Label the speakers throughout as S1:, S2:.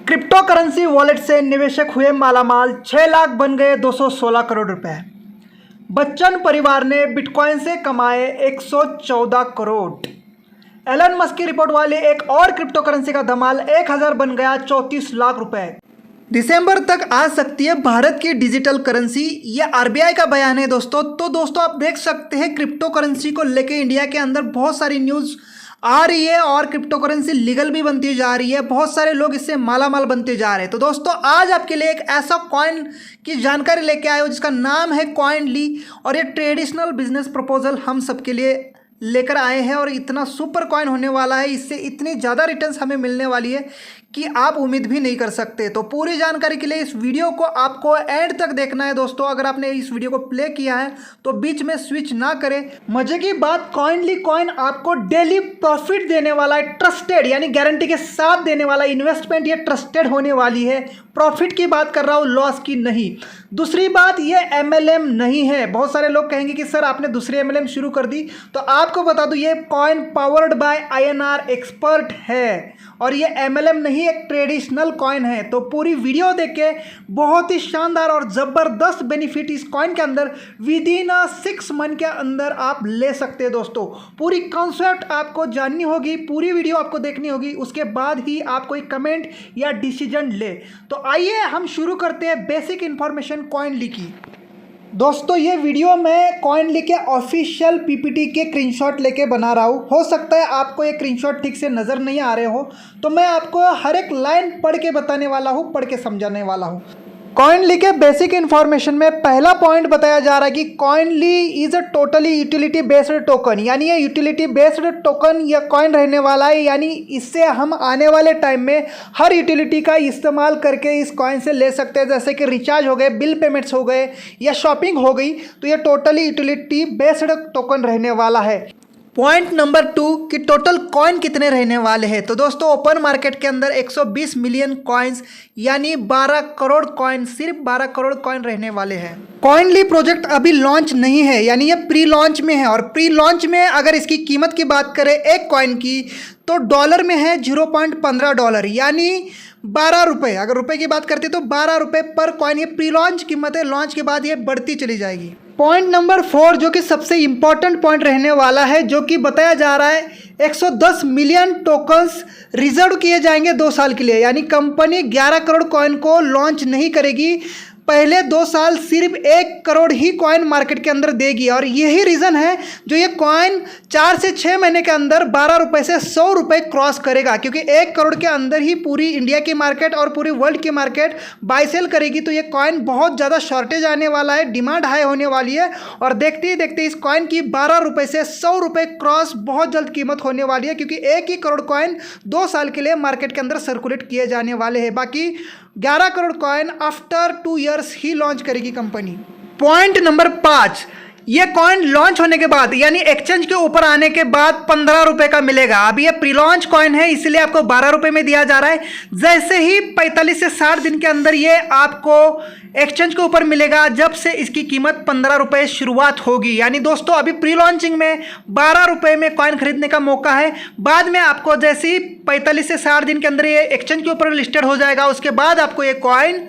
S1: Crypto currency wallet से निवेशक हुए मालामाल, 6 लाख बन गए 216 करोड़ रुपए। बच्चन परिवार ने बिटकॉइन से कमाए 114 करोड़। एलन मस्क की रिपोर्ट वाली एक और क्रिप्टो करेंसी का धमाल, 1000 बन गया 34 लाख रुपए। दिसंबर तक आ सकती है भारत की डिजिटल करेंसी, ये आरबीआई का बयान है दोस्तों। तो दोस्तों आप देख सकते हैं क्रिप्टो करेंसी को लेके इंडिया के अंदर बहुत सारी न्यूज़ आ रही है और क्रिप्टो करेंसी लीगल भी बनती जा रही है। बहुत सारे लोग इससे मालामाल बनते जा रहे हैं। तो दोस्तों आज आपके लिए एक ऐसा कॉइन की जानकारी लेके आए हो जिसका नाम है कॉइनली, और ये ट्रेडिशनल बिजनेस प्रपोजल हम सबके लिए लेकर आए हैं। और इतना सुपर कॉइन होने वाला है, इससे इतनी ज़्यादा रिटर्न्स हमें मिलने वाली है कि आप उम्मीद भी नहीं कर सकते। तो पूरी जानकारी के लिए इस वीडियो को आपको एंड तक देखना है दोस्तों। अगर आपने इस वीडियो को प्ले किया है तो बीच में स्विच ना करें। मजे की बात, कॉइनली कॉइन आपको डेली प्रॉफिट देने वाला है, ट्रस्टेड यानी गारंटी के साथ देने वाला इन्वेस्टमेंट, ये ट्रस्टेड होने वाली है। प्रॉफिट की बात कर रहा हूँ, लॉस की नहीं। दूसरी बात, ये एमएलएम नहीं है। बहुत सारे लोग कहेंगे कि सर आपने दूसरी एमएलएम शुरू कर दी, तो आपको बता दूं ये coin powered by INR expert है और ये एमएलएम नहीं, एक ट्रेडिशनल कॉइन है। तो पूरी वीडियो देख के बहुत ही शानदार और ज़बरदस्त बेनिफिट इस कॉइन के अंदर विद इन 6 मंथ के अंदर आप ले सकते हैं दोस्तों। पूरी कॉन्सेप्ट आपको जाननी होगी, पूरी वीडियो आपको देखनी होगी, उसके बाद ही आप कोई कमेंट या डिसीजन ले। तो आइए हम शुरू करते हैं बेसिक इन्फॉर्मेशन कॉइनली की। दोस्तों ये वीडियो मैं कॉइनली के ऑफिशियल पीपीटी के स्क्रीनशॉट लेके बना रहा हूँ। हो सकता है आपको ये स्क्रीनशॉट ठीक से नज़र नहीं आ रहे हो, तो मैं आपको हर एक लाइन पढ़ के बताने वाला हूँ, पढ़ के समझाने वाला हूँ। कॉइनली के बेसिक इन्फॉर्मेशन में पहला पॉइंट बताया जा रहा है कि Coinly is a totally utility based token, यानी ये यूटिलिटी बेस्ड टोकन या कॉइन रहने वाला है। यानी इससे हम आने वाले टाइम में हर यूटिलिटी का इस्तेमाल करके इस कॉइन से ले सकते हैं, जैसे कि रिचार्ज हो गए, बिल पेमेंट्स हो गए या शॉपिंग हो गई। तो ये टोटली यूटिलिटी बेस्ड टोकन रहने वाला है। पॉइंट नंबर 2 कि टोटल कॉइन कितने रहने वाले हैं। तो दोस्तों ओपन मार्केट के अंदर 120 मिलियन कॉइन्स यानी 12 करोड़ कॉइन, सिर्फ 12 करोड़ कॉइन रहने वाले हैं। कॉइनली प्रोजेक्ट अभी लॉन्च नहीं है, यानी ये प्री लॉन्च में है। और प्री लॉन्च में अगर इसकी कीमत की बात करें एक कॉइन की, तो डॉलर में है $0.15 यानी 12 रुपये। अगर रुपए की बात करते तो 12 रुपये पर कॉइन ये प्री लॉन्च कीमत है। लॉन्च के बाद ये बढ़ती चली जाएगी। पॉइंट नंबर 4 जो कि सबसे इंपॉर्टेंट पॉइंट रहने वाला है, जो कि बताया जा रहा है 110 मिलियन टोकन्स रिजर्व किए जाएंगे 2 साल के लिए। यानी कंपनी 11 करोड़ कॉइन को लॉन्च नहीं करेगी, पहले 2 साल सिर्फ 1 करोड़ ही कॉइन मार्केट के अंदर देगी। और यही रीज़न है जो ये कॉइन 4 से 6 महीने के अंदर 12 रुपये से 100 रुपये क्रॉस करेगा, क्योंकि 1 करोड़ के अंदर ही पूरी इंडिया की मार्केट और पूरी वर्ल्ड की मार्केट बाय सेल करेगी। तो ये कॉइन बहुत ज़्यादा शॉर्टेज आने वाला है, डिमांड हाई होने वाली है। और देखते ही देखते इस कॉइन की 12 रुपये से 100 रुपये क्रॉस बहुत जल्द कीमत होने वाली है, क्योंकि 1 ही करोड़ कॉइन 2 साल के लिए मार्केट के अंदर सर्कुलेट किए जाने वाले हैं। बाकी 11 करोड़ कॉइन आफ्टर 2 इयर्स ही लॉन्च करेगी कंपनी। पॉइंट नंबर 5, ये कॉइन लॉन्च होने के बाद यानी एक्सचेंज के ऊपर आने के बाद 15 रुपये का मिलेगा। अभी ये प्री लॉन्च कॉइन है, इसलिए आपको 12 रुपये में दिया जा रहा है। जैसे ही 45 से 60 दिन के अंदर ये आपको एक्सचेंज के ऊपर मिलेगा, जब से इसकी कीमत 15 रुपये शुरुआत होगी। यानी दोस्तों अभी प्री लॉन्चिंग में 12 रुपये में कॉइन खरीदने का मौका है। बाद में आपको जैसे ही 45 से 60 दिन के अंदर ये एक्सचेंज के ऊपर लिस्टेड हो जाएगा, उसके बाद आपको ये कॉइन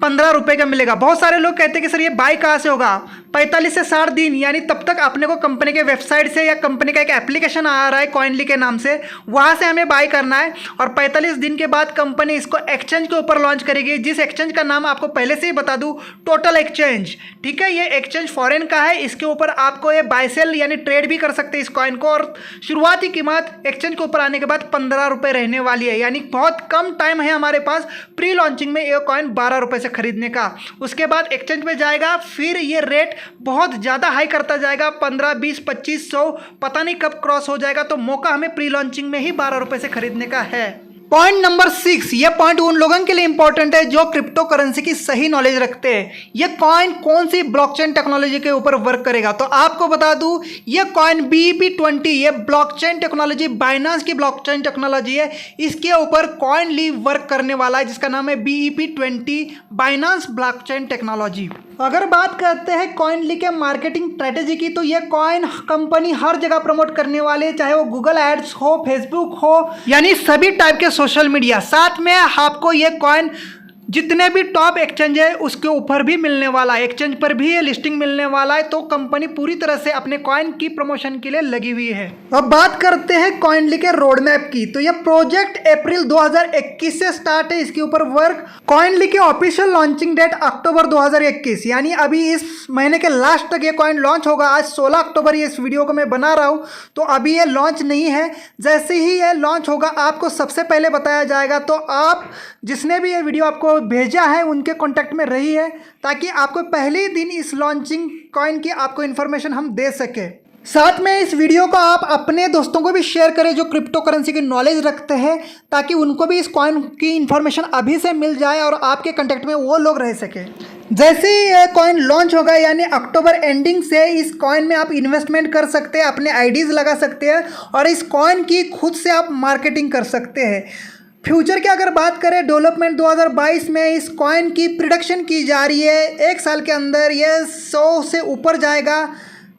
S1: 15 रुपये का मिलेगा। बहुत सारे लोग कहते हैं कि सर ये बाय कहाँ से होगा। 45 से 60 दिन यानी तब तक अपने को कंपनी के वेबसाइट से या कंपनी का एक एप्लीकेशन आ रहा है कॉइनली के नाम से, वहाँ से हमें बाय करना है। और 45 दिन के बाद कंपनी इसको एक्सचेंज के ऊपर लॉन्च करेगी, जिस एक्सचेंज का नाम आपको पहले से ही बता दूँ, टोटल एक्सचेंज। ठीक है, ये एक्सचेंज फॉरेन का है, इसके ऊपर आपको ये बाय सेल यानी ट्रेड भी कर सकते हैं इस कॉइन को। और शुरुआती कीमत एक्सचेंज के ऊपर आने के बाद 15 रुपये रहने वाली है। यानी बहुत कम टाइम है हमारे पास प्री लॉन्चिंग में ये कॉइन 12 रुपये से खरीदने का। उसके बाद एक्सचेंज में जाएगा, फिर ये रेट बहुत ज़्यादा हाई करता जाएगा, 15, 20, 25, 100 पता नहीं कब क्रॉस हो जाएगा। तो मौका हमें प्री लॉन्चिंग में ही 12 रुपये से खरीदने का है। पॉइंट नंबर 6, ये पॉइंट उन लोगों के लिए इंपॉर्टेंट है जो क्रिप्टो करेंसी की सही नॉलेज रखते हैं। ये कॉइन कौन सी ब्लॉकचेन टेक्नोलॉजी के ऊपर वर्क करेगा। तो आपको बता दूं ये कॉइन BEP20 ये ब्लॉकचेन टेक्नोलॉजी बाइनेंस की ब्लॉकचेन टेक्नोलॉजी है, इसके ऊपर कॉइनली वर्क करने वाला है, जिसका नाम है BEP20 बाइनेंस ब्लॉकचेन टेक्नोलॉजी। अगर बात करते हैं कॉइनली के मार्केटिंग स्ट्रेटेजी की, तो ये कॉइन कंपनी हर जगह प्रमोट करने वाले, चाहे वो गूगल एड्स हो, फेसबुक हो, यानी सभी टाइप के सोशल मीडिया। साथ में आपको ये कॉइन जितने भी टॉप एक्सचेंज है उसके ऊपर भी मिलने वाला है, एक्सचेंज पर भी ये लिस्टिंग मिलने वाला है। तो कंपनी पूरी तरह से अपने कॉइन की प्रमोशन के लिए लगी हुई है। अब बात करते हैं कॉइनली के रोड मैप की। तो ये प्रोजेक्ट अप्रैल 2021 से स्टार्ट है, इसके ऊपर वर्क। कॉइनली की ऑफिशियल लॉन्चिंग डेट अक्टूबर 2021, यानी अभी इस महीने के लास्ट तक ये कॉइन लॉन्च होगा। आज 16 अक्टूबर ये इस वीडियो को मैं बना रहा हूँ, तो अभी ये लॉन्च नहीं है। जैसे ही ये लॉन्च होगा आपको सबसे पहले बताया जाएगा। तो आप जिसने भी ये वीडियो आपको भेजा है उनके कांटेक्ट में रही है, ताकि आपको पहले ही दिन इस लॉन्चिंग कॉइन की आपको इन्फॉर्मेशन हम दे सके। साथ में इस वीडियो को आप अपने दोस्तों को भी शेयर करें जो क्रिप्टो करेंसी की नॉलेज रखते हैं, ताकि उनको भी इस कॉइन की इन्फॉर्मेशन अभी से मिल जाए और आपके कांटेक्ट में वो लोग रह सके। जैसे ही ये कॉइन लॉन्च होगा, यानी अक्टूबर एंडिंग से इस कॉइन में आप इन्वेस्टमेंट कर सकते हैं, अपने आईडीज लगा सकते हैं और इस कॉइन की खुद से आप मार्केटिंग कर सकते हैं। फ्यूचर की अगर बात करें, डेवलपमेंट 2022 में इस कॉइन की प्रिडिक्शन की जा रही है। एक साल के अंदर ये 100 से ऊपर जाएगा।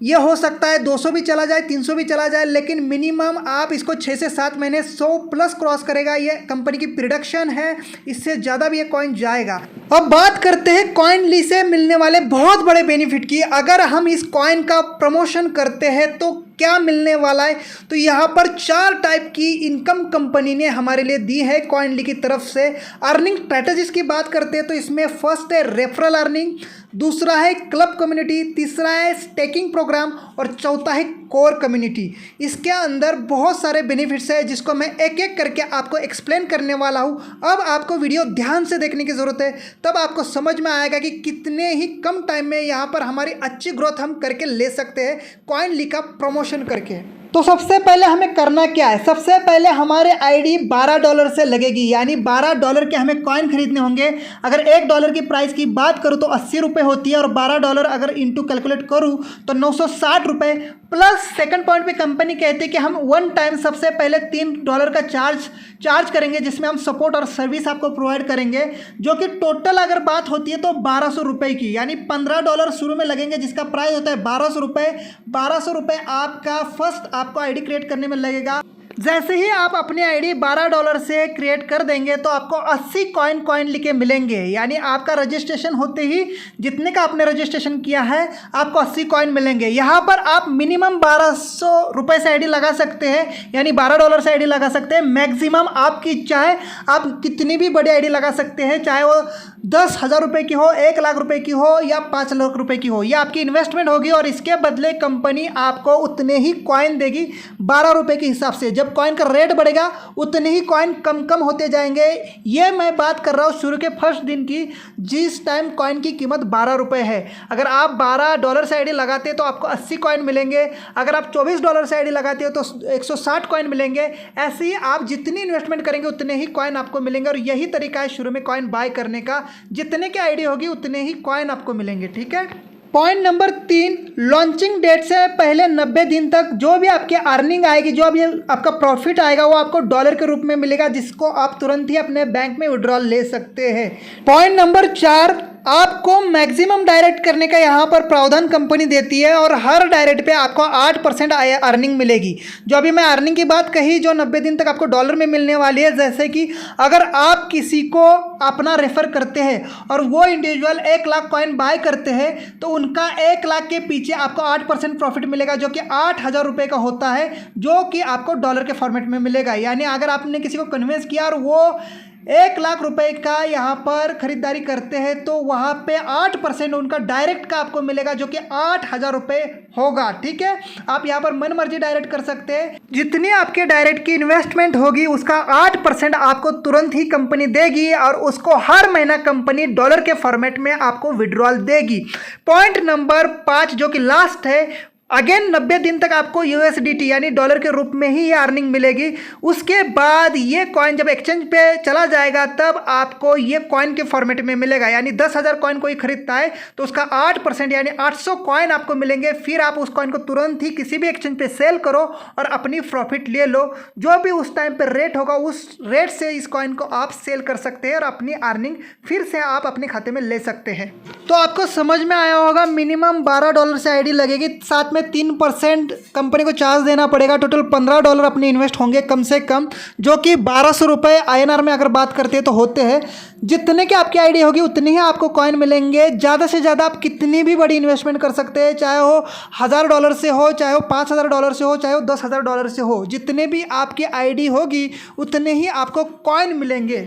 S1: ये हो सकता है 200 भी चला जाए, 300 भी चला जाए, लेकिन मिनिमम आप इसको 6 से 7 महीने 100 प्लस क्रॉस करेगा। ये कंपनी की प्रिडिक्शन है, इससे ज़्यादा भी ये कॉइन जाएगा। अब बात करते हैं कॉइनली से मिलने वाले बहुत बड़े बेनिफिट की। अगर हम इस कॉइन का प्रमोशन करते हैं तो क्या मिलने वाला है, तो यहाँ पर 4 टाइप की इनकम कंपनी ने हमारे लिए दी है कॉइनली की तरफ से। अर्निंग स्ट्रैटेजीज की बात करते हैं तो इसमें फर्स्ट है रेफरल अर्निंग, दूसरा है क्लब कम्युनिटी, तीसरा है स्टेकिंग प्रोग्राम और चौथा है कोर कम्युनिटी। इसके अंदर बहुत सारे बेनिफिट्स है जिसको मैं एक एक करके आपको एक्सप्लेन करने वाला हूँ। अब आपको वीडियो ध्यान से देखने की ज़रूरत है, तब आपको समझ में आएगा कि कितने ही कम टाइम में यहाँ पर हमारी अच्छी ग्रोथ हम करके ले सकते हैं कॉइनली का प्रमोशन करके। तो सबसे पहले हमें करना क्या है, सबसे पहले हमारे आईडी $12 से लगेगी, यानी $12 के हमें कॉइन खरीदने होंगे। अगर $1 की प्राइस की बात करूँ तो 80 रुपये होती है और $12 अगर इंटू कैलकुलेट करूँ तो 960 रुपये। प्लस सेकंड पॉइंट पे कंपनी कहती है कि हम वन टाइम सबसे पहले $3 का चार्ज करेंगे, जिसमें हम सपोर्ट और सर्विस आपको प्रोवाइड करेंगे, जो कि टोटल अगर बात होती है तो 1200 रुपये की, यानी $15 शुरू में लगेंगे जिसका प्राइस होता है 1200 रुपये। 1200 रुपये आपका फर्स्ट आपको आईडी क्रिएट करने में लगेगा। जैसे ही आप अपनी आईडी $12 से क्रिएट कर देंगे तो आपको 80 कॉइन लिखे मिलेंगे, यानी आपका रजिस्ट्रेशन होते ही जितने का आपने रजिस्ट्रेशन किया है आपको 80 कॉइन मिलेंगे। यहाँ पर आप मिनिमम 1200 रुपये से आईडी लगा सकते हैं, यानी $12 से आईडी लगा सकते हैं। मैक्सिमम आपकी इच्छा है, आप कितनी भी बड़ी आईडी लगा सकते हैं, चाहे वो 10,000 रुपये की हो, 1 लाख रुपए की हो या 5 लाख रुपए की हो। ये आपकी इन्वेस्टमेंट होगी और इसके बदले कंपनी आपको उतने ही कॉइन देगी 12 रुपये के हिसाब से। जब कॉइन का रेट बढ़ेगा उतने ही कॉइन कम होते जाएंगे। ये मैं बात कर रहा हूँ शुरू के फर्स्ट दिन की, जिस टाइम कॉइन की कीमत 12 रुपये है। अगर आप $12 से आईडी लगाते हैं तो आपको 80 कॉइन मिलेंगे। अगर आप $24 से आईडी लगाते हो तो 160 कॉइन मिलेंगे। ऐसे ही आप जितनी इन्वेस्टमेंट करेंगे उतने ही कॉइन आपको मिलेंगे, और यही तरीका है शुरू में कॉइन बाय करने का। जितने की आईडी होगी उतने ही कॉइन आपको मिलेंगे, ठीक है। पॉइंट नंबर 3, लॉन्चिंग डेट से पहले 90 दिन तक जो भी आपकी अर्निंग आएगी, जो भी आपका प्रॉफिट आएगा, वो आपको डॉलर के रूप में मिलेगा, जिसको आप तुरंत ही अपने बैंक में विड्रॉल ले सकते हैं। पॉइंट नंबर 4, आपको मैक्सिमम डायरेक्ट करने का यहाँ पर प्रावधान कंपनी देती है और हर डायरेक्ट पे आपको 8% अर्निंग मिलेगी। जो अभी मैं अर्निंग की बात कही, जो 90 दिन तक आपको डॉलर में मिलने वाली है, जैसे कि अगर आप किसी को अपना रेफर करते हैं और वो इंडिविजुअल 1 लाख कॉइन बाय करते हैं तो उनका 1 लाख के पीछे आपको 8% प्रॉफिट मिलेगा, जो कि 8,000 रुपये का होता है, जो कि आपको डॉलर के फॉर्मेट में मिलेगा। यानी अगर आपने किसी को कन्विंस किया और वो 1 लाख रुपए का यहाँ पर खरीदारी करते हैं तो वहाँ पे 8% उनका डायरेक्ट का आपको मिलेगा, जो कि 8,000 रुपये होगा, ठीक है। आप यहाँ पर मन मर्जी डायरेक्ट कर सकते हैं। जितनी आपके डायरेक्ट की इन्वेस्टमेंट होगी उसका 8% आपको तुरंत ही कंपनी देगी और उसको हर महीना कंपनी डॉलर के फॉर्मेट में आपको विड्रॉल देगी। पॉइंट नंबर 5 जो कि लास्ट है, अगेन 90 दिन तक आपको USDT यानी डॉलर के रूप में ही ये अर्निंग मिलेगी। उसके बाद ये कॉइन जब एक्सचेंज पे चला जाएगा तब आपको ये कॉइन के फॉर्मेट में मिलेगा, यानी 10,000 कॉइन कोई खरीदता है तो उसका 8% यानी 800 कॉइन आपको मिलेंगे। फिर आप उस कॉइन को तुरंत ही किसी भी एक्सचेंज पे सेल करो और अपनी प्रॉफिट ले लो। जो भी उस टाइम पर रेट होगा उस रेट से इस कॉइन को आप सेल कर सकते हैं और अपनी अर्निंग फिर से आप अपने खाते में ले सकते हैं। तो आपको समझ में आया होगा, मिनिमम $12 से आईडी लगेगी, साथ में 3% कंपनी को चार्ज देना पड़ेगा। टोटल $15 अपने इन्वेस्ट होंगे कम से कम, जो कि 1200 रुपये INR में अगर बात करते हैं तो होते हैं। जितने की आपकी आईडी होगी उतने ही आपको कॉइन मिलेंगे। ज़्यादा से ज़्यादा आप कितनी भी बड़ी इन्वेस्टमेंट कर सकते हैं, चाहे वो $1000 से हो, चाहे वो $5000 से हो, चाहे वो $10,000 से हो। जितने भी आपकी आईडी होगी उतने ही आपको कॉइन मिलेंगे।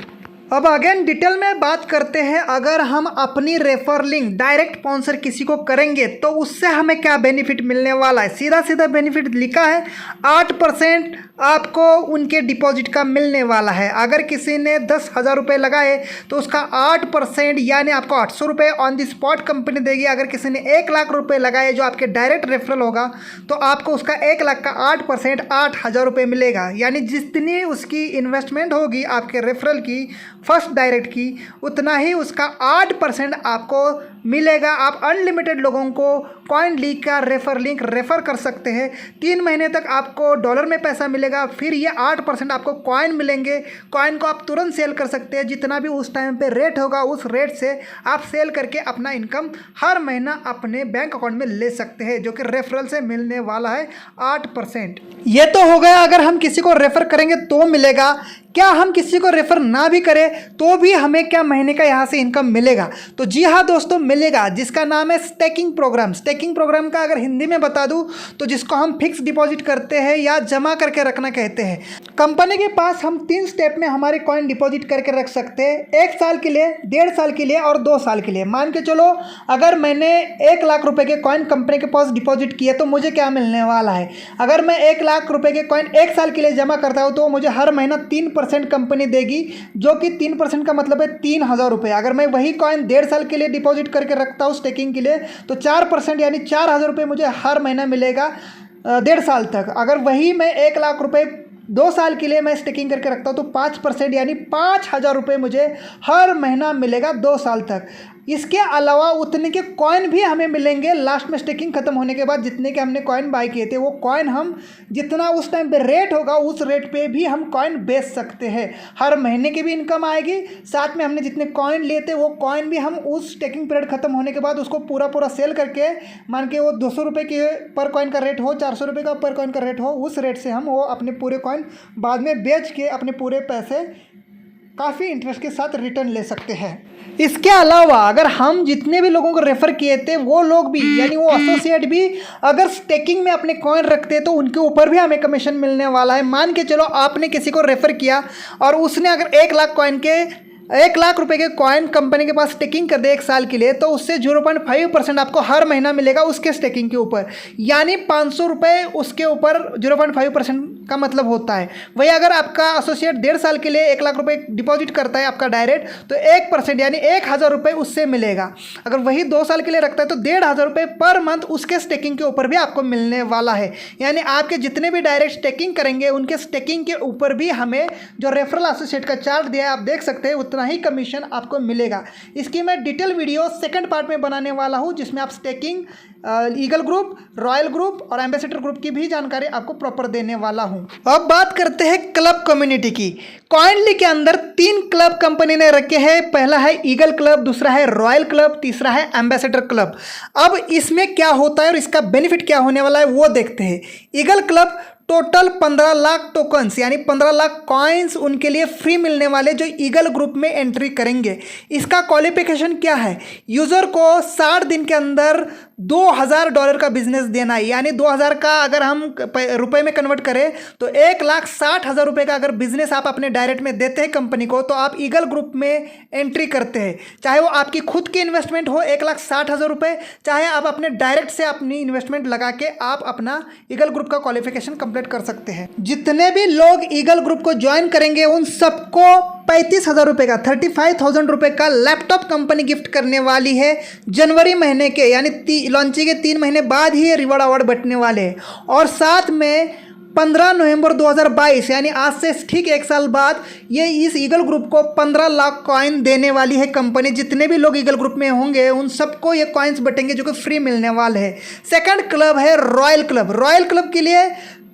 S1: अब अगेन डिटेल में बात करते हैं, अगर हम अपनी रेफर लिंक डायरेक्ट स्पॉन्सर किसी को करेंगे तो उससे हमें क्या बेनिफिट मिलने वाला है। सीधा सीधा बेनिफिट लिखा है, 8% आपको उनके डिपॉजिट का मिलने वाला है। अगर किसी ने 10,000 रुपये लगाए तो उसका 8% यानी आपको 800 रुपये ऑन द स्पॉट कंपनी देगी। अगर किसी ने 1 लाख रुपये लगाए जो आपके डायरेक्ट रेफरल होगा तो आपको उसका 1 लाख का 8% 8,000 रुपये मिलेगा। यानी जितनी उसकी इन्वेस्टमेंट होगी आपके रेफरल की फर्स्ट डायरेक्ट की, उतना ही उसका 8% आपको मिलेगा। आप अनलिमिटेड लोगों को कॉइन लीग का रेफर लिंक रेफ़र कर सकते हैं। 3 महीने तक आपको डॉलर में पैसा मिलेगा, फिर ये 8% आपको कॉइन मिलेंगे। कॉइन को आप तुरंत सेल कर सकते हैं, जितना भी उस टाइम पे रेट होगा उस रेट से आप सेल करके अपना इनकम हर महीना अपने बैंक अकाउंट में ले सकते हैं, जो कि रेफरल से मिलने वाला है 8%। ये तो हो गया अगर हम किसी को रेफ़र करेंगे तो मिलेगा। क्या हम किसी को रेफ़र ना भी करें तो भी हमें क्या महीने का यहाँ से इनकम मिलेगा? तो जी हाँ दोस्तों, मिलेगा, जिसका नाम है स्टेकिंग प्रोग्राम। स्टेकिंग प्रोग्राम का अगर हिंदी में बता दूँ तो जिसको हम फिक्स डिपॉजिट करते हैं या जमा करके रखना कहते हैं। कंपनी के पास हम 3 स्टेप में हमारे कॉइन डिपॉजिट करके रख सकते हैं, 1 साल के लिए, 1.5 साल के लिए और 2 साल के लिए। मान के चलो अगर मैंने 1 लाख रुपए के कॉइन कंपनी के पास डिपॉजिट किए तो मुझे क्या मिलने वाला है। अगर मैं 1 लाख रुपए के कॉइन 1 साल के लिए जमा करता हूँ तो मुझे हर महीना 3% कंपनी देगी, जो कि 3% का मतलब है 3,000 रुपये। अगर मैं वही कॉइन 1.5 साल के लिए डिपॉजिट करके रखता हूँ स्टेकिंग के लिए तो 4% यानी 4,000 रुपये मुझे हर महीना मिलेगा 1.5 साल तक। अगर वही मैं 1 लाख रुपये 2 साल के लिए मैं स्टेकिंग करके रखता हूँ तो 5% यानी 5,000 रुपये मुझे हर महीना मिलेगा 2 साल तक। इसके अलावा उतने के कॉइन भी हमें मिलेंगे लास्ट में स्टेकिंग खत्म होने के बाद। जितने के हमने कॉइन बाय किए थे वो कॉइन हम जितना उस टाइम पे रेट होगा उस रेट पे भी हम कॉइन बेच सकते हैं। हर महीने की भी इनकम आएगी, साथ में हमने जितने कॉइन लिए थे वो कॉइन भी हम उस स्टेकिंग पीरियड खत्म होने के बाद उसको पूरा सेल करके, मान के वो 200 रुपये के पर कॉइन का रेट हो, 400 रुपये का पर कॉइन का रेट हो, उस रेट से हम वो अपने पूरे कॉइन बाद में बेच के अपने पूरे पैसे काफ़ी इंटरेस्ट के साथ रिटर्न ले सकते हैं। इसके अलावा अगर हम जितने भी लोगों को रेफ़र किए थे वो लोग भी यानी वो एसोसिएट भी अगर स्टेकिंग में अपने कॉइन रखते हैं तो उनके ऊपर भी हमें कमीशन मिलने वाला है। मान के चलो आपने किसी को रेफ़र किया और उसने अगर 1 लाख कॉइन के 1 लाख रुपए के कॉइन कंपनी के पास स्टेकिंग कर दे 1 साल के लिए तो उससे 0.5% आपको हर महीना मिलेगा उसके स्टेकिंग के ऊपर, यानी 500 रुपये उसके ऊपर 0.5% का मतलब होता है। वही अगर आपका एसोसिएट 1.5 साल के लिए 1 लाख रुपए डिपॉजिट करता है आपका डायरेक्ट तो 1% यानी 1,000 रुपये उससे मिलेगा। अगर वही 2 साल के लिए रखता है तो 1,500 रुपये पर मंथ उसके स्टेकिंग के ऊपर भी आपको मिलने वाला है। यानी आपके जितने भी डायरेक्ट स्टेकिंग करेंगे उनके स्टेकिंग के ऊपर भी हमें जो रेफरल एसोसिएट का चार्ट दिया है आप देख सकते हैं ही कमीशन आपको मिलेगा। इसकी मैं डिटेल वीडियो सेकंड पार्ट में बनाने वाला हूं जिसमें आप staking, eagle group, royal group और एम्बेसडर ग्रुप की भी जानकारी आपको प्रॉपर देने वाला हूं। अब बात करते हैं क्लब कम्युनिटी की। कॉइनली के अंदर 3 क्लब कंपनी ने रखे हैं। पहला है ईगल क्लब, दूसरा है रॉयल क्लब, तीसरा है एम्बेसडर क्लब। अब इसमें क्या होता है और इसका बेनिफिट क्या होने वाला है वो देखते हैं। Eagle club total 15 lakh tokens यानी 15 लाख कॉइन्स उनके लिए फ्री मिलने वाले जो ईगल ग्रुप में एंट्री करेंगे। इसका क्वालिफिकेशन क्या है, यूज़र को 60 दिन के अंदर $2,000 का बिजनेस देना है। यानी 2,000 का अगर हम रुपए में कन्वर्ट करें तो 1,60,000 रुपये का अगर बिजनेस आप अपने डायरेक्ट में देते हैं कंपनी को तो आप ईगल ग्रुप में एंट्री करते हैं। चाहे वो आपकी खुद की इन्वेस्टमेंट हो 1,60,000 रुपये, चाहे आप अपने डायरेक्ट से अपनी इन्वेस्टमेंट लगा के आप अपना ईगल ग्रुप का क्वालिफिकेशन कंप्लीट कर सकते हैं। जितने भी लोग ईगल ग्रुप को ज्वाइन करेंगे उन सबको 35,000 रुपये का 35,000 रुपये का लैपटॉप कंपनी गिफ्ट करने वाली है। जनवरी महीने के यानी लॉन्चिंग के 3 महीने बाद ही ये रिवॉर्ड अवार्ड बंटने वाले हैं। और साथ में 15 नवंबर 2022 यानी आज से ठीक 1 साल बाद ये इस ईगल ग्रुप को 15 लाख कॉइन देने वाली है कंपनी। जितने भी लोग ईगल ग्रुप में होंगे उन सबको ये कॉइन्स बटेंगे जो कि फ्री मिलने वाले हैं। सेकंड क्लब है रॉयल क्लब। रॉयल क्लब के लिए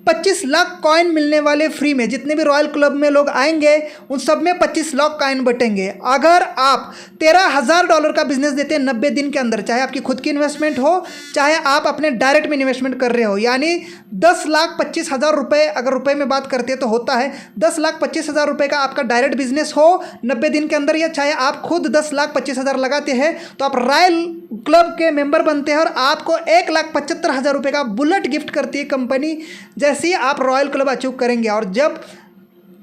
S1: 25 लाख कॉइन मिलने वाले फ्री में। जितने भी रॉयल क्लब में लोग आएंगे उन सब में 25 लाख कॉइन बटेंगे। अगर आप $13,000 का बिजनेस देते हैं 90 दिन के अंदर, चाहे आपकी खुद की इन्वेस्टमेंट हो चाहे आप अपने डायरेक्ट में इन्वेस्टमेंट कर रहे हो, यानी 10,25,000 रुपये, अगर रुपए में बात करते हैं तो होता है 10,25,000 रुपये का आपका डायरेक्ट बिजनेस हो 90 दिन के अंदर, या चाहे आप खुद 10,25,000 लगाते हैं तो आप रॉयल क्लब के मेंबर बनते हैं और आपको 1,75,000 रुपये का बुलेट गिफ्ट करती है कंपनी जैसे ही आप रॉयल क्लब अचीव करेंगे। और जब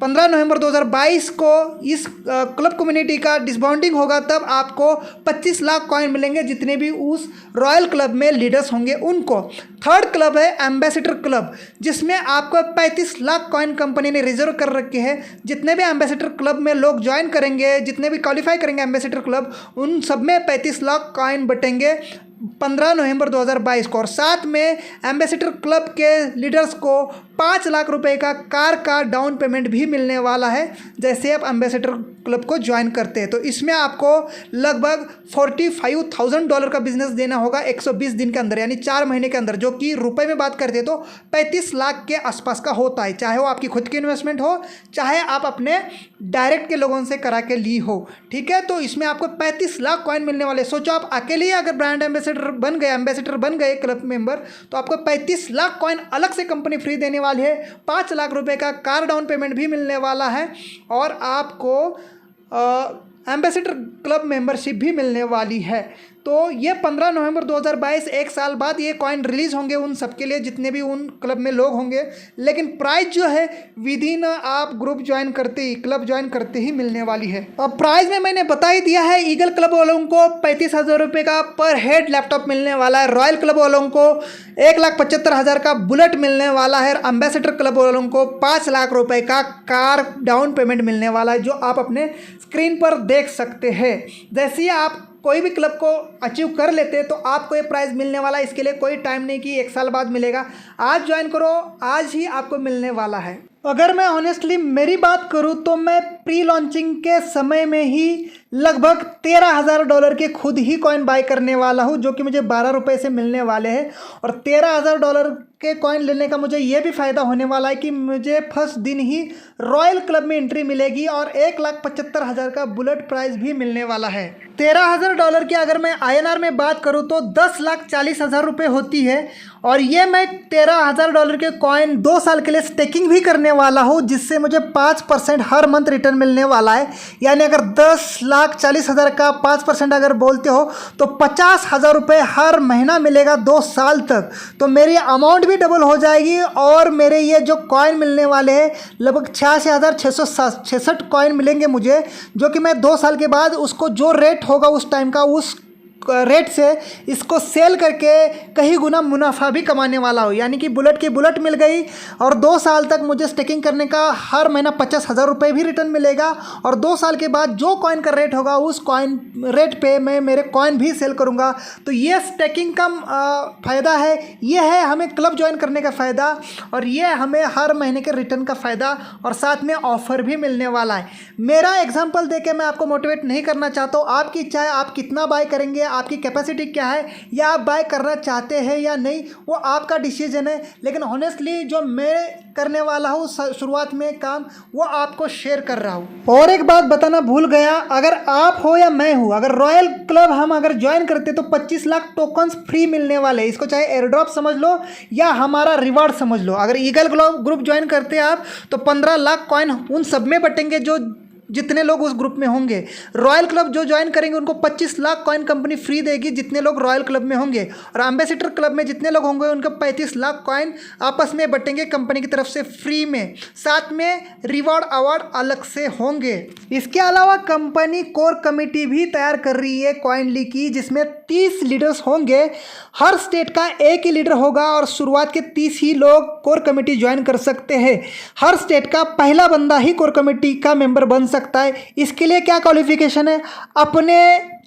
S1: 15 नवंबर 2022 को इस क्लब कम्युनिटी का डिसबाउंडिंग होगा तब आपको 25 लाख कॉइन मिलेंगे जितने भी उस रॉयल क्लब में लीडर्स होंगे उनको। थर्ड क्लब है एम्बेसडर क्लब, जिसमें आपको 35 लाख कॉइन कंपनी ने रिजर्व कर रखे हैं। जितने भी एम्बेसडर क्लब में लोग ज्वाइन करेंगे, जितने भी क्वालिफाई करेंगे एम्बेसडर क्लब, उन सब में 35 लाख कॉइन बटेंगे 15 नवंबर 2022 को। और साथ में एम्बेसडर क्लब के लीडर्स को 5 लाख रुपए का कार का डाउन पेमेंट भी मिलने वाला है जैसे आप एम्बेसडर क्लब को ज्वाइन करते हैं। तो इसमें आपको लगभग $45,000 का बिजनेस देना होगा 120 दिन के अंदर, यानी 4 महीने के अंदर, जो कि रुपए में बात करते हैं तो 35 लाख के आसपास का होता है, चाहे वो आपकी खुद की इन्वेस्टमेंट हो चाहे आप अपने डायरेक्ट के लोगों से करा के ली हो। ठीक है, तो इसमें आपको 35 लाख कॉइन मिलने वाले। सोचो आप अकेले ही अगर ब्रांड एम्बेसडर बन गए क्लब मेंबर तो आपको 35 लाख कॉइन अलग से कंपनी फ्री देने वाली है, 5 लाख रुपए का कार डाउन पेमेंट भी मिलने वाला है और आपको एम्बेसडर क्लब मेंबरशिप भी मिलने वाली है। तो ये 15 नवंबर 2022 एक साल बाद ये कॉइन रिलीज़ होंगे उन सबके लिए जितने भी उन क्लब में लोग होंगे, लेकिन प्राइस जो है विद इन आप ग्रुप ज्वाइन करते ही, क्लब ज्वाइन करते ही मिलने वाली है। अब प्राइस में मैंने बता ही दिया है, ईगल क्लब वालों को 35,000 रुपये का पर हेड लैपटॉप मिलने वाला है, रॉयल क्लब वालों को 1,75,000 का बुलेट मिलने वाला है, एम्बेसडर क्लब वालों को 5 लाख रुपये का कार डाउन पेमेंट मिलने वाला है, जो आप अपने स्क्रीन पर देख सकते हैं। जैसे ही आप कोई भी क्लब को अचीव कर लेते हैं तो आपको ये प्राइज़ मिलने वाला है। इसके लिए कोई टाइम नहीं कि 1 साल बाद मिलेगा, आज ज्वाइन करो, आज ही आपको मिलने वाला है। अगर मैं ऑनेस्टली मेरी बात करूं तो मैं प्री लॉन्चिंग के समय में ही लगभग $13,000 के खुद ही कॉइन बाय करने वाला हूं, जो कि मुझे 12 रुपये से मिलने वाले हैं। और $13,000 के कॉइन लेने का मुझे ये भी फ़ायदा होने वाला है कि मुझे फर्स्ट दिन ही रॉयल क्लब में एंट्री मिलेगी और 1,75,000 का बुलेट प्राइज़ भी मिलने वाला है। $13,000 की अगर मैं INR में बात करूं तो 10,40,000 रुपये होती है। और ये मैं $13,000 के कॉइन 2 साल के लिए स्टेकिंग भी करने वाला हूँ, जिससे मुझे 5% हर मंथ रिटर्न मिलने वाला है। यानी अगर 10,40,000 का 5% अगर बोलते हो तो 50,000 रुपये हर महीना मिलेगा 2 साल तक। तो मेरी अमाउंट भी डबल हो जाएगी और मेरे ये जो कॉइन मिलने वाले हैं लगभग 86,666 कॉइन मिलेंगे मुझे, जो कि मैं 2 साल के बाद उसको जो रेट होगा उस टाइम का उस रेट से इसको सेल करके कहीं गुना मुनाफा भी कमाने वाला हो। यानी कि बुलेट की बुलेट मिल गई और 2 साल तक मुझे स्टेकिंग करने का हर महीना 50,000 रुपये भी रिटर्न मिलेगा। और 2 साल के बाद जो कॉइन का रेट होगा उस कॉइन रेट पे मैं मेरे कॉइन भी सेल करूँगा। तो ये स्टेकिंग का फ़ायदा है, ये है हमें क्लब ज्वाइन करने का फ़ायदा, और ये हमें हर महीने के रिटर्न का फ़ायदा और साथ में ऑफ़र भी मिलने वाला है। मेरा एग्जाम्पल दे के मैं आपको मोटिवेट नहीं करना चाहता हूँ, आपकी इच्छा है आप कितना बाय करेंगे, आपकी कैपेसिटी क्या है, या आप बाय करना चाहते हैं या नहीं, वो आपका डिसीजन है। लेकिन ऑनेस्टली जो मैं करने वाला हूँ शुरुआत में काम, वो आपको शेयर कर रहा हूँ। और एक बात बताना भूल गया, अगर आप हो या मैं हूँ, अगर रॉयल क्लब हम अगर ज्वाइन करते तो 25 लाख टोकन्स फ्री मिलने वाले। इसको चाहे एयर ड्रॉप समझ लो या हमारा रिवार्ड समझ लो। अगर ईगल ग्रुप ज्वाइन करते हैं आप तो 15 लाख कॉइन उन सब में बटेंगे जो जितने लोग उस ग्रुप में होंगे। रॉयल क्लब जो ज्वाइन करेंगे उनको 25 लाख कॉइन कंपनी फ्री देगी जितने लोग रॉयल क्लब में होंगे, और एम्बेसडर क्लब में जितने लोग होंगे उनको 35 लाख कॉइन आपस में बटेंगे कंपनी की तरफ से फ्री में, साथ में रिवॉर्ड अवार्ड अलग से होंगे। इसके अलावा कंपनी कोर कमेटी भी तैयार कर रही है कॉइनली की, जिसमें 30 लीडर्स होंगे। हर स्टेट का एक ही लीडर होगा और शुरुआत के 30 ही लोग कोर कमेटी ज्वाइन कर सकते हैं। हर स्टेट का पहला बंदा ही कोर कमेटी का मेंबर बन सकता है। इसके लिए क्या क्वालिफिकेशन है, अपने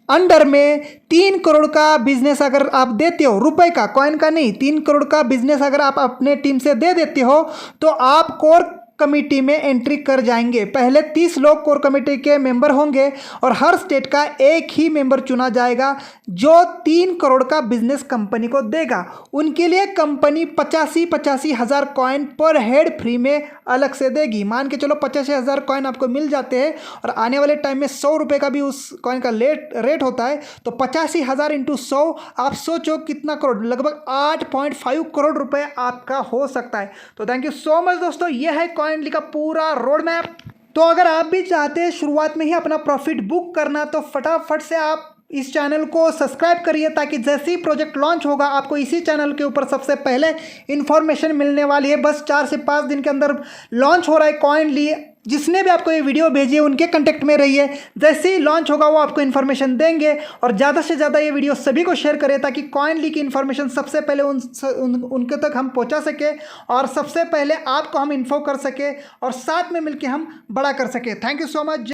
S1: अंडर में 3 करोड़ का बिजनेस अगर आप देते हो, रुपए का, कॉइन का नहीं, 3 करोड़ का बिजनेस अगर आप अपने टीम से दे देते हो तो आप कोर कमेटी में एंट्री कर जाएंगे। पहले 30 लोग कोर कमेटी के मेंबर होंगे और हर स्टेट का एक ही मेंबर चुना जाएगा जो 3 करोड़ का बिजनेस कंपनी को देगा। उनके लिए कंपनी 85 हज़ार कॉइन पर हेड फ्री में अलग से देगी। मान के चलो 85 हज़ार कॉइन आपको मिल जाते हैं और आने वाले टाइम में 100 रुपये का भी उस कॉइन का रेट होता है, तो 85 हज़ार इंटू 100 आप सोचो कितना करोड़, लगभग 8.5 करोड़ रुपए आपका हो सकता है। तो थैंक यू सो मच दोस्तों, यह है कॉइनली का पूरा रोड मैप। तो अगर आप भी चाहते हैं शुरुआत में ही अपना प्रॉफिट बुक करना, तो फटाफट से आप इस चैनल को सब्सक्राइब करिए ताकि जैसे ही प्रोजेक्ट लॉन्च होगा आपको इसी चैनल के ऊपर सबसे पहले इन्फॉर्मेशन मिलने वाली है। बस 4 से 5 दिन के अंदर लॉन्च हो रहा है कॉइनली। जिसने भी आपको ये वीडियो भेजी है उनके कांटेक्ट में रहिए, जैसे ही लॉन्च होगा वो आपको इन्फॉर्मेशन देंगे। और ज़्यादा से ज़्यादा ये वीडियो सभी को शेयर करें ताकि कॉइनली की इन्फॉर्मेशन सबसे पहले उनके तक हम पहुंचा सके और सबसे पहले आपको हम इन्फो कर सके और साथ में मिलकर हम बड़ा कर सके। Thank you so much.